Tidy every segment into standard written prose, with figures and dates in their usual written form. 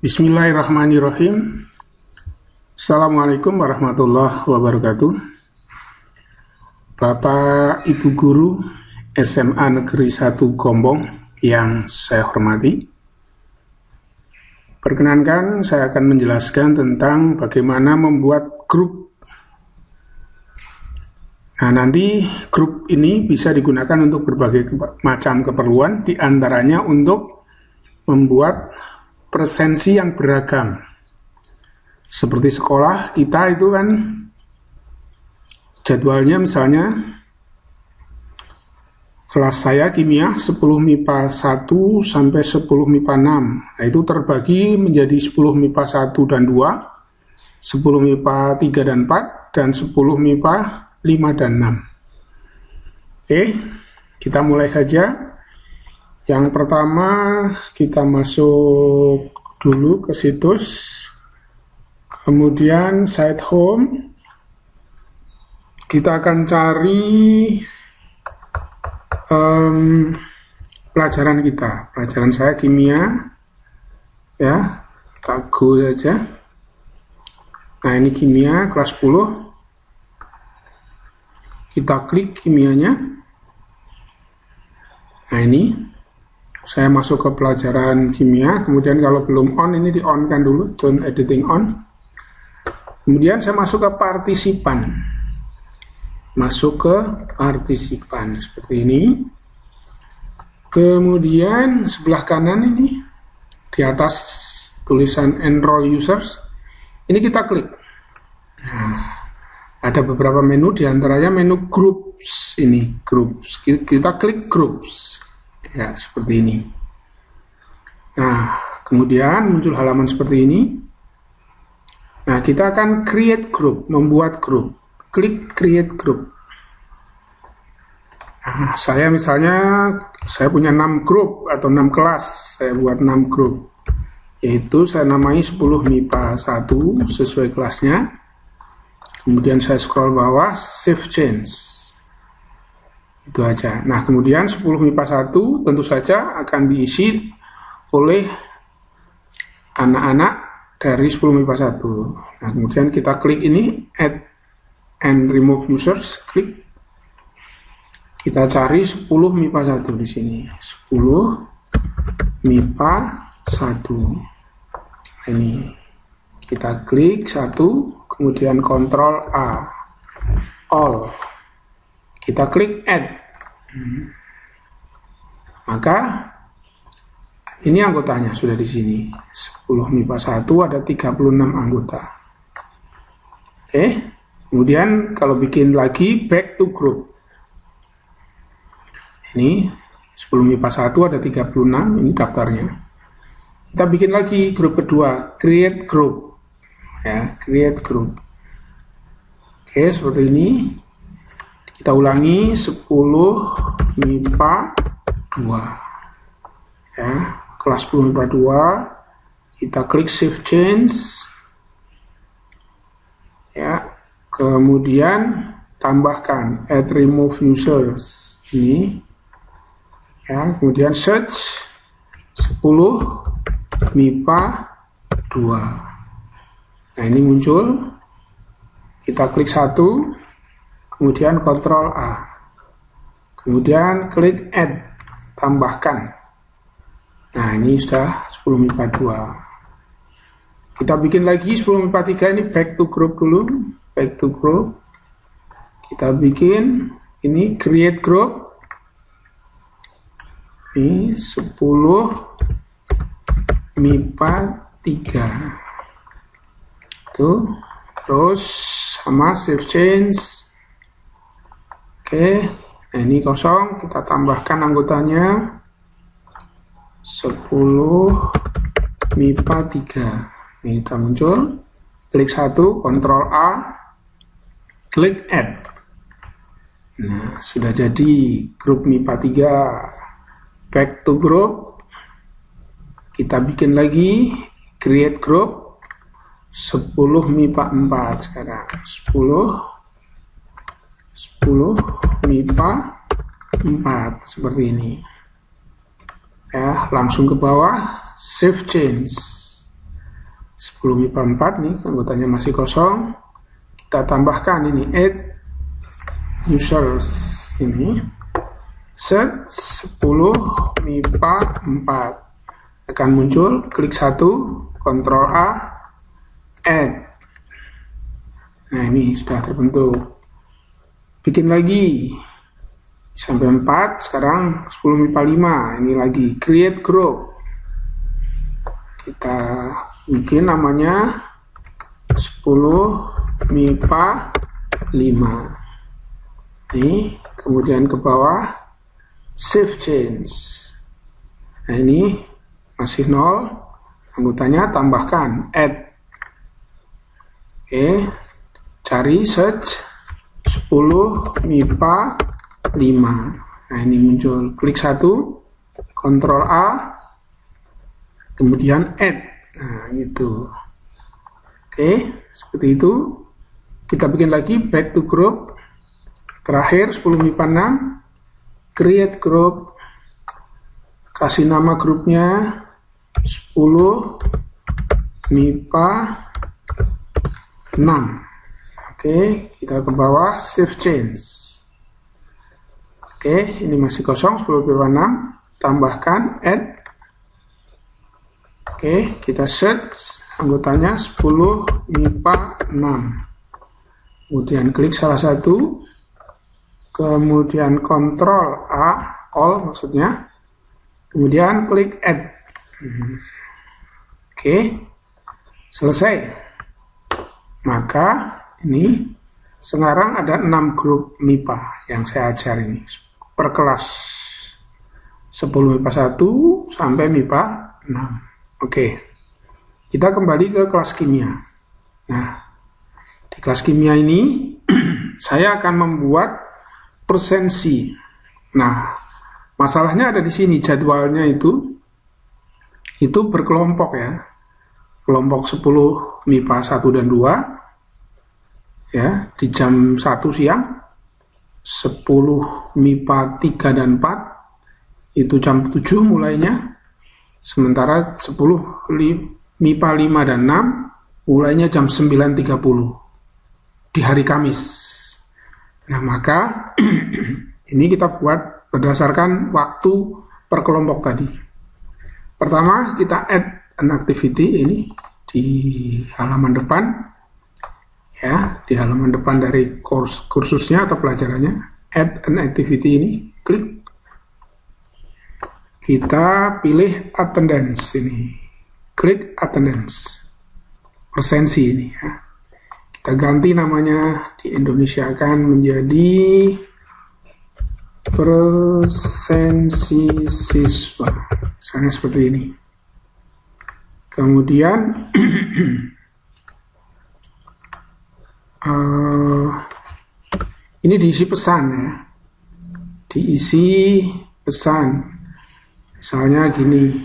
Bismillahirrahmanirrahim. Assalamualaikum warahmatullahi wabarakatuh. Bapak Ibu Guru SMA Negeri 1 Gombong yang saya hormati, perkenankan saya akan menjelaskan tentang bagaimana membuat grup. Nah, nanti grup ini bisa digunakan untuk berbagai macam keperluan, diantaranya untuk membuat presensi yang beragam. Seperti sekolah kita itu kan jadwalnya misalnya kelas saya kimia 10 MIPA 1 sampai 10 MIPA 6. Nah, itu terbagi menjadi 10 MIPA 1 dan 2, 10 MIPA 3 dan 4, dan 10 MIPA 5 dan 6. Oke, kita mulai saja. Yang pertama, kita masuk dulu ke situs, kemudian site home. Kita akan cari pelajaran kita. Pelajaran saya kimia, ya, tak go saja. Nah, ini kimia kelas 10. Kita klik kimianya. Nah, ini saya masuk ke pelajaran kimia, kemudian kalau belum on, ini di-on-kan dulu, turn editing on. Kemudian saya masuk ke partisipan. Masuk ke partisipan, seperti ini. Kemudian sebelah kanan ini, di atas tulisan enroll users, ini kita klik. Nah, ada beberapa menu, diantaranya menu groups, ini, groups. Kita klik groups. Ya, seperti ini. Nah, kemudian muncul halaman seperti ini. Nah, kita akan create group, membuat grup. Klik create group. Nah, saya misalnya, saya punya 6 grup atau 6 kelas. Saya buat 6 grup. Yaitu saya namai 10 MIPA 1 sesuai kelasnya. Kemudian saya scroll bawah, save change. Itu aja. Nah, kemudian 10 MIPA 1 tentu saja akan diisi oleh anak-anak dari 10 MIPA 1. Nah, kemudian kita klik ini, add and remove users, klik. Kita cari 10 MIPA 1 di sini. 10 MIPA 1. Nah, ini. Kita klik 1, kemudian Ctrl A. All. Kita klik add. Maka ini anggotanya sudah di sini. 10 MIPA 1 ada 36 anggota. Oke. Kemudian kalau bikin lagi back to group. Ini 10 MIPA 1 ada 36, ini daftarnya. Kita bikin lagi grup kedua, create group. Ya, create group. Oke, seperti ini. Kita ulangi 10 MIPA 2. Ya, kelas 10 MIPA 2. Kita klik save change. Ya, kemudian tambahkan add remove users. Ini. Ya, kemudian search 10 MIPA 2. Nah, ini muncul. Kita klik 1. Kemudian Ctrl A. Kemudian klik add, tambahkan. Nah, ini sudah 10 MIPA 2. Kita bikin lagi 10 MIPA 3, ini back to group dulu. Back to group. Kita bikin ini create group. Ini 10 MIPA 3. Tuh. Terus sama save change. Oke, nah ini kosong, kita tambahkan anggotanya 10 MIPA 3. Ini sudah muncul. Klik 1, Ctrl A, klik add. Nah, sudah jadi grup MIPA 3. Back to group. Kita bikin lagi create group 10 MIPA 4 sekarang. 10 MIPA 4 seperti ini. Ya, langsung ke bawah, save change. 10 MIPA 4 nih, anggotanya masih kosong. Kita tambahkan ini add users ini, set 10 MIPA 4. Akan muncul, klik 1, Ctrl A, add. Nah, ini sudah terbentuk. Bikin lagi sampai 4, sekarang 10 MIPA 5. Ini lagi create group. Kita bikin namanya 10 MIPA 5. Ini kemudian ke bawah save change. Nah, ini masih 0, anggotanya tambahkan add. Oke, cari search 10 MIPA 5. Nah, ini muncul, klik 1, Ctrl A, kemudian add. Nah, itu. Oke, seperti itu. Kita bikin lagi back to group. Terakhir 10 MIPA 6, create group. Kasih nama grupnya 10 MIPA 6. Oke, kita ke bawah save change. Oke, ini masih kosong 10 MIPA 6, tambahkan add. Oke, kita search anggotanya 10 MIPA 6. Kemudian klik salah satu, kemudian Ctrl A, all maksudnya, kemudian klik add. Oke, selesai. Maka ini sekarang ada 6 grup MIPA yang saya ajar ini per kelas, 10 MIPA 1 sampai MIPA 6. Oke, kita kembali ke kelas kimia. Nah, di kelas kimia ini saya akan membuat persensi. Nah, masalahnya ada di sini, jadwalnya itu berkelompok ya. Kelompok 10 MIPA 1 dan 2 ya, di jam 1 siang, 10 MIPA 3 dan 4 itu jam 7 mulainya. Sementara 10 MIPA 5 dan 6 mulainya jam 9.30 di hari Kamis. Nah, maka ini kita buat berdasarkan waktu per kelompok tadi. Pertama, kita add an activity ini di halaman depan. Ya, di halaman depan dari kursusnya atau pelajarannya, add an activity ini, klik. Kita pilih attendance ini, klik attendance, persensi ini ya. Kita ganti namanya, di Indonesia akan menjadi persensi siswa, misalnya seperti ini. Kemudian ini diisi pesan ya, diisi pesan. Misalnya gini,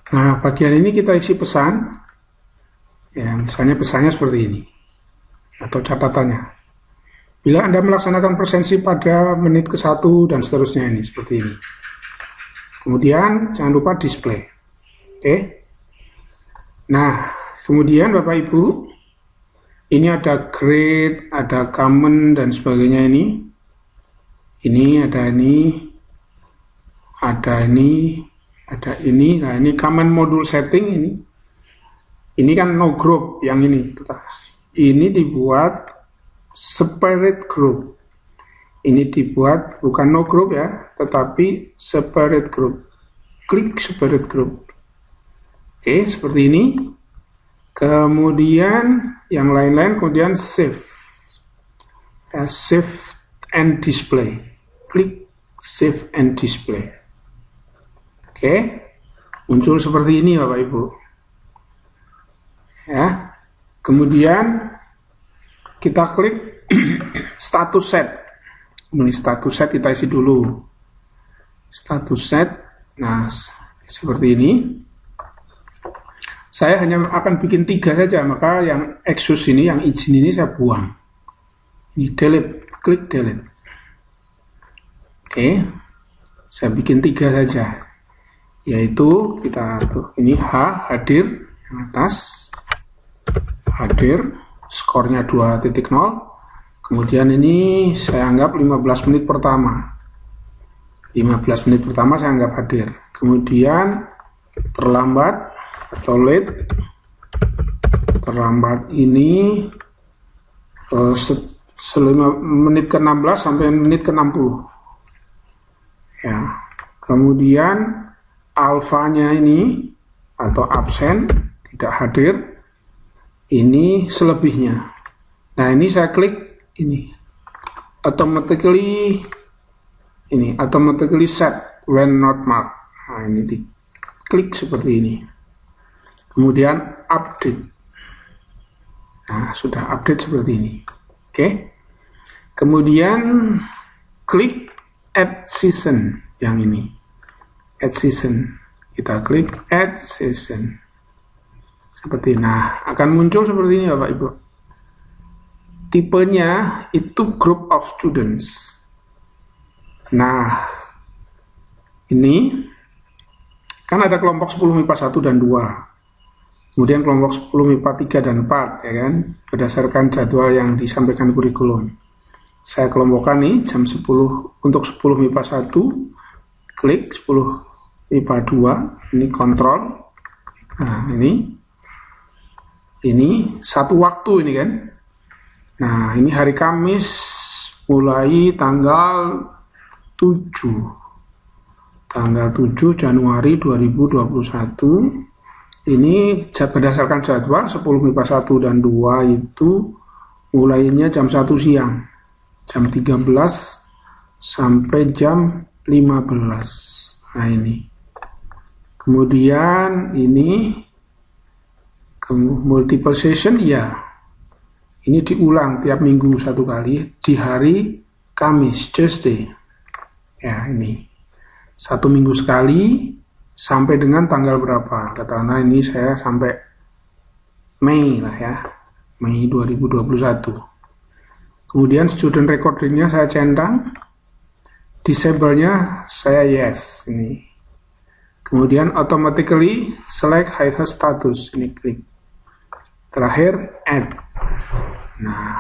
nah, bagian ini kita isi pesan, ya, misalnya pesannya seperti ini, atau catatannya. Bila Anda melaksanakan persensi pada menit ke-1 dan seterusnya ini, seperti ini. Kemudian jangan lupa display. Oke. Nah, kemudian Bapak Ibu, ini ada grade, ada common dan sebagainya ini. Ini ada ini, ada ini. Ada ini, nah ini common module setting ini. Ini kan no group yang ini. Ini dibuat separate group. Ini dibuat bukan no group ya, tetapi separate group. Klik separate group. Oke, seperti ini. Kemudian yang lain-lain, kemudian save. Save and display. Klik save and display. Oke, muncul seperti ini Bapak Ibu. Ya. Kemudian kita klik status set. Ini status set kita isi dulu. Status set. Nah, seperti ini. Saya hanya akan bikin 3 saja, maka yang exhaust ini, yang izin ini saya buang. Ini delete, klik delete. Oke, saya bikin 3 saja, yaitu kita tuh ini hadir yang atas, hadir, skornya 2.0. Kemudian ini saya anggap 15 menit pertama. 15 menit pertama saya anggap hadir. Kemudian terlambat atau late, terlambat ini menit ke-16 sampai menit ke-60 ya. Kemudian alfanya ini atau absen, tidak hadir, ini selebihnya. Nah, ini saya klik ini automatically set when not marked. Nah, ini diklik seperti ini. Kemudian update. Nah, sudah update seperti ini. Oke. Kemudian klik add season yang ini. Add season. Kita klik add season. Seperti ini. Nah, akan muncul seperti ini Bapak Ibu. Tipenya itu group of students. Nah, ini kan ada kelompok 10 MIPA 1 dan 2. Kemudian kelompok 10 MIPA 3 dan 4, ya kan, berdasarkan jadwal yang disampaikan kurikulum. Saya kelompokkan nih, jam 10 untuk 10 MIPA 1, klik 10 MIPA 2, ini kontrol. Nah, ini satu waktu ini kan. Nah, ini hari Kamis, mulai tanggal 7 Januari 2021. Ini berdasarkan jadwal 10 MIPA 1 dan 2 itu mulainya jam 1 siang, jam 13 sampai jam 15. Nah, ini. Kemudian ini multiple session ya. Ini diulang tiap minggu 1 kali di hari Kamis, Tuesday. Ya, ini. 1 minggu sekali. Sampai dengan tanggal berapa? Katakanlah ini saya sampai Mei lah ya, Mei 2021. Kemudian student recordingnya saya centang, disable-nya saya yes ini. Kemudian automatically select hide status, ini klik. Terakhir add. Nah,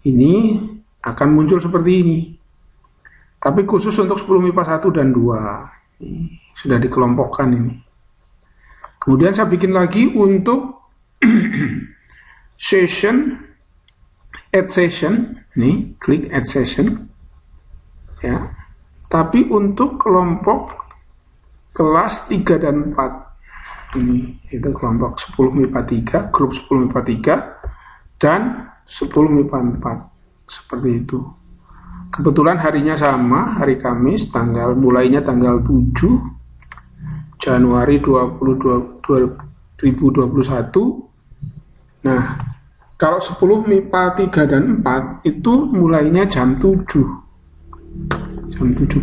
ini akan muncul seperti ini. Tapi khusus untuk 10 MIPA 1 dan 2. Sudah dikelompokkan ini. Kemudian saya bikin lagi untuk session, add session, nih klik add session, ya. Tapi untuk kelompok kelas 3 dan 4, ini itu kelompok 10 MIPA 3, grup 10 MIPA 3 dan 10 MIPA 4, seperti itu. Kebetulan harinya sama, hari Kamis, mulainya tanggal 7 Januari 2021. Nah, kalau 10 MIPA 3 dan 4 itu mulainya jam 7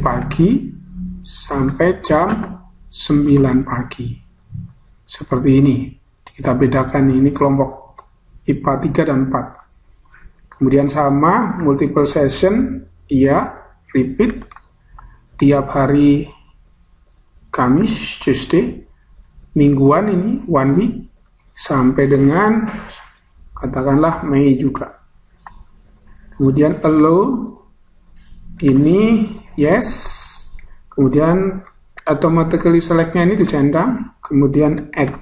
pagi sampai jam 9 pagi. Seperti ini. Kita bedakan ini kelompok IPA 3 dan 4. Kemudian sama, multiple session, iya, repeat tiap hari Kamis, Tuesday, mingguan ini, 1 week, sampai dengan katakanlah Mei juga. Kemudian allow, ini yes, kemudian automatically select-nya ini dicentang, kemudian add.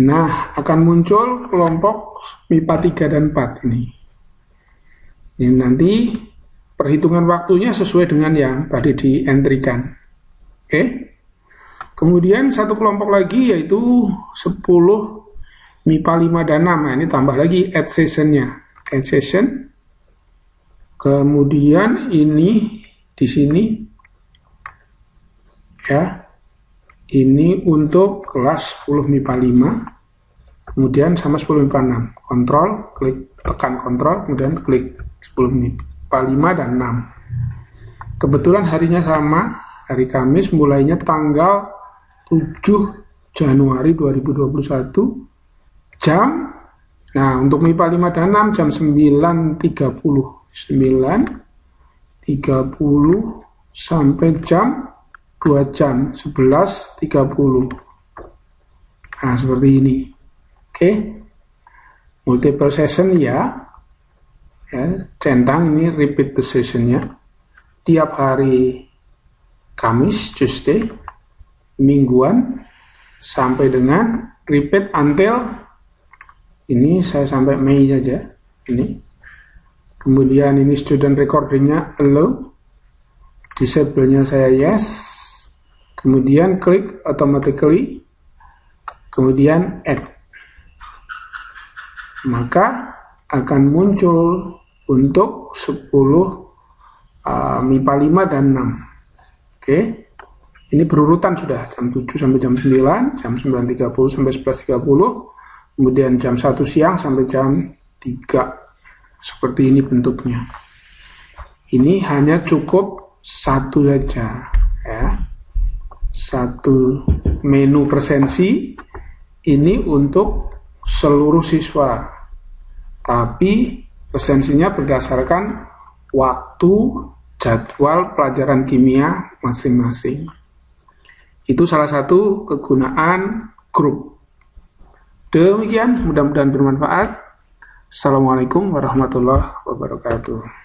Nah, akan muncul kelompok MIPA 3 dan 4 ini. Ini nanti perhitungan waktunya sesuai dengan yang tadi di-entry-kan. Oke. Kemudian satu kelompok lagi yaitu 10 MIPA 5 dan 6. Nah, ini tambah lagi add session-nya. Add session. Kemudian ini di sini ya. Ini untuk kelas 10 MIPA 5, kemudian sama 10 MIPA 6. Kontrol, klik, tekan kontrol, kemudian klik 10 MIPA 5 dan 6. Kebetulan harinya sama, hari Kamis, mulainya tanggal 7 Januari 2021, nah untuk MIPA 5 dan 6 jam 9.30 sampai jam 2 jam 11.30. Nah seperti ini. Oke, multiple session ya, centang ini repeat the sessionnya tiap hari Kamis, Tuesday, mingguan, sampai dengan repeat until ini saya sampai Mei saja ini. Kemudian ini student recordingnya allow, disable-nya saya yes, kemudian klik automatically, kemudian add, maka akan muncul untuk 10 MIPA 5 dan 6. Oke, ini berurutan sudah jam 7 sampai jam 9, jam 9.30 sampai 11.30, kemudian jam 1 siang sampai jam 3. Seperti ini bentuknya. Ini hanya cukup satu saja, ya. Satu menu presensi ini untuk seluruh siswa. Tapi presensinya berdasarkan waktu jadwal pelajaran kimia masing-masing. Itu salah satu kegunaan grup. Demikian, mudah-mudahan bermanfaat. Assalamualaikum warahmatullahi wabarakatuh.